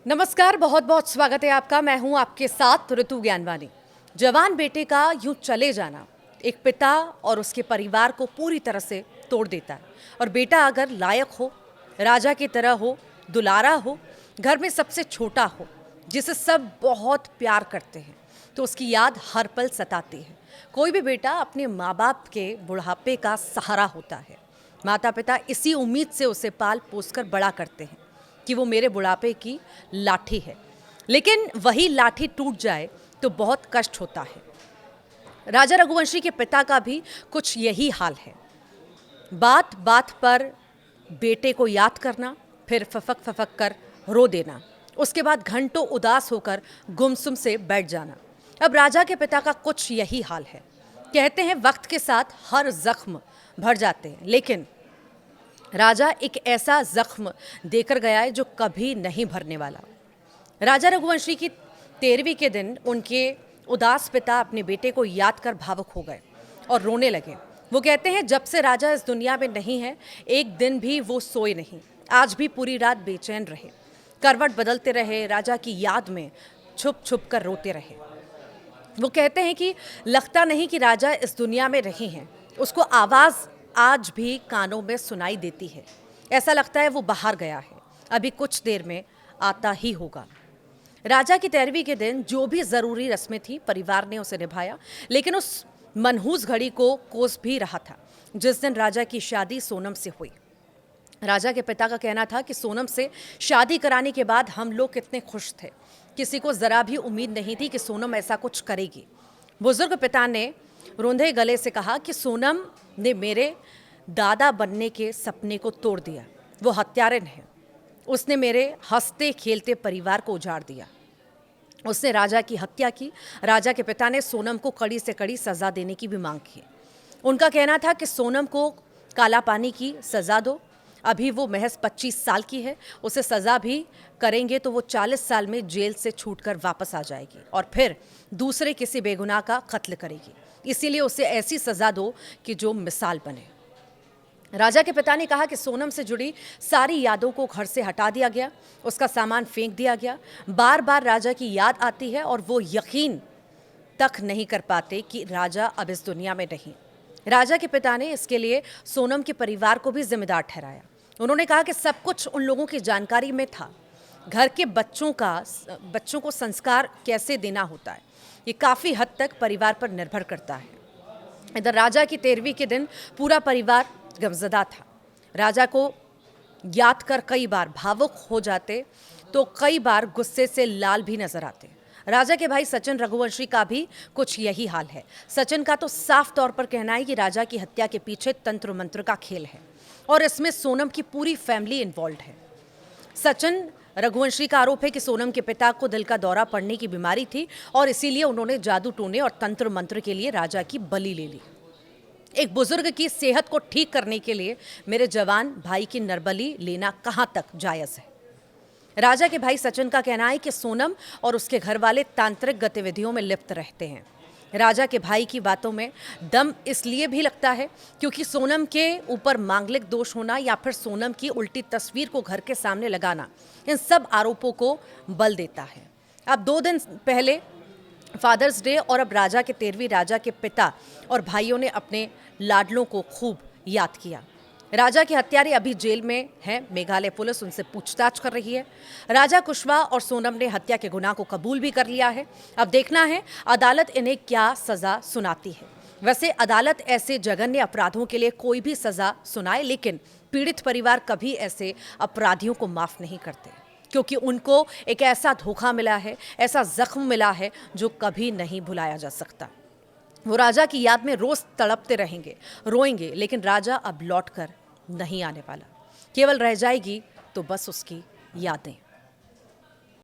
नमस्कार, बहुत बहुत स्वागत है आपका। मैं हूं आपके साथ ऋतु ज्ञानवानी। जवान बेटे का यूं चले जाना एक पिता और उसके परिवार को पूरी तरह से तोड़ देता है। और बेटा अगर लायक हो, राजा की तरह हो, दुलारा हो, घर में सबसे छोटा हो, जिसे सब बहुत प्यार करते हैं, तो उसकी याद हर पल सताती है। कोई भी बेटा अपने माँ बाप के बुढ़ापे का सहारा होता है। माता पिता इसी उम्मीद से उसे पाल पोस कर बड़ा करते हैं कि वो मेरे बुढ़ापे की लाठी है। लेकिन वही लाठी टूट जाए तो बहुत कष्ट होता है। राजा रघुवंशी के पिता का भी कुछ यही हाल है। बात बात पर बेटे को याद करना, फिर फफक फफक कर रो देना, उसके बाद घंटों उदास होकर गुमसुम से बैठ जाना। अब राजा के पिता का कुछ यही हाल है। कहते हैं वक्त के साथ हर जख्म भर जाते हैं, लेकिन राजा एक ऐसा जख्म देकर गया है जो कभी नहीं भरने वाला। राजा रघुवंशी की 13वीं के दिन उनके उदास पिता अपने बेटे को याद कर भावुक हो गए और रोने लगे। वो कहते हैं जब से राजा इस दुनिया में नहीं है, एक दिन भी वो सोए नहीं। आज भी पूरी रात बेचैन रहे, करवट बदलते रहे, राजा की याद में छुप छुप कर रोते रहे। वो कहते हैं कि लगता नहीं कि राजा इस दुनिया में रहे हैं। उसको आवाज़ आज भी कानों में सुनाई देती है। ऐसा लगता है वो बाहर गया है, अभी कुछ देर में आता ही होगा। राजा की 13वीं के दिन जो भी ज़रूरी रस्में थी परिवार ने उसे निभाया, लेकिन उस मनहूस घड़ी को कोस भी रहा था जिस दिन राजा की शादी सोनम से हुई। राजा के पिता का कहना था कि सोनम से शादी कराने के बाद हम लोग कितने खुश थे। किसी को ज़रा भी उम्मीद नहीं थी कि सोनम ऐसा कुछ करेगी। बुजुर्ग पिता ने रुंधे गले से कहा कि सोनम ने मेरे दादा बनने के सपने को तोड़ दिया। वो हत्यारन है। उसने मेरे हंसते खेलते परिवार को उजाड़ दिया। उसने राजा की हत्या की। राजा के पिता ने सोनम को कड़ी से कड़ी सज़ा देने की भी मांग की। उनका कहना था कि सोनम को काला पानी की सज़ा दो। अभी वो महज 25 साल की है। उसे सज़ा भी करेंगे तो वो 40 साल में जेल से छूटकर वापस आ जाएगी और फिर दूसरे किसी बेगुनाह का कत्ल करेगी। इसीलिए उसे ऐसी सज़ा दो कि जो मिसाल बने। राजा के पिता ने कहा कि सोनम से जुड़ी सारी यादों को घर से हटा दिया गया, उसका सामान फेंक दिया गया। बार बार राजा की याद आती है और वो यकीन तक नहीं कर पाते कि राजा अब इस दुनिया में नहीं। राजा के पिता ने इसके लिए सोनम के परिवार को भी जिम्मेदार ठहराया। उन्होंने कहा कि सब कुछ उन लोगों की जानकारी में था। घर के बच्चों को संस्कार कैसे देना होता है, ये काफ़ी हद तक परिवार पर निर्भर करता है। इधर राजा की 13वीं के दिन पूरा परिवार गमज़दा था। राजा को याद कर कई बार भावुक हो जाते तो कई बार गुस्से से लाल भी नजर आते। राजा के भाई सचिन रघुवंशी का भी कुछ यही हाल है। सचिन का तो साफ तौर पर कहना है कि राजा की हत्या के पीछे तंत्र मंत्र का खेल है और इसमें सोनम की पूरी फैमिली इन्वॉल्व है। सचिन रघुवंशी का आरोप है कि सोनम के पिता को दिल का दौरा पड़ने की बीमारी थी और इसीलिए उन्होंने जादू टोने और तंत्र मंत्र के लिए राजा की बलि ले ली। एक बुजुर्ग की सेहत को ठीक करने के लिए मेरे जवान भाई की नरबली लेना कहाँ तक जायज़ है। राजा के भाई सचिन का कहना है कि सोनम और उसके घर वाले तांत्रिक गतिविधियों में लिप्त रहते हैं। राजा के भाई की बातों में दम इसलिए भी लगता है क्योंकि सोनम के ऊपर मांगलिक दोष होना या फिर सोनम की उल्टी तस्वीर को घर के सामने लगाना, इन सब आरोपों को बल देता है। अब 2 दिन पहले फादर्स डे और अब राजा के 13वीं। राजा के पिता और भाइयों ने अपने लाडलों को खूब याद किया। राजा के हत्यारे अभी जेल में हैं। मेघालय पुलिस उनसे पूछताछ कर रही है। राजा कुशवाहा और सोनम ने हत्या के गुनाह को कबूल भी कर लिया है। अब देखना है अदालत इन्हें क्या सज़ा सुनाती है। वैसे अदालत ऐसे जघन्य अपराधों के लिए कोई भी सज़ा सुनाए, लेकिन पीड़ित परिवार कभी ऐसे अपराधियों को माफ़ नहीं करते, क्योंकि उनको एक ऐसा धोखा मिला है, ऐसा जख्म मिला है जो कभी नहीं भुलाया जा सकता। वो राजा की याद में रोज़ तड़पते रहेंगे, रोएंगे, लेकिन राजा अब लौट कर नहीं आने वाला। केवल रह जाएगी तो बस उसकी यादें।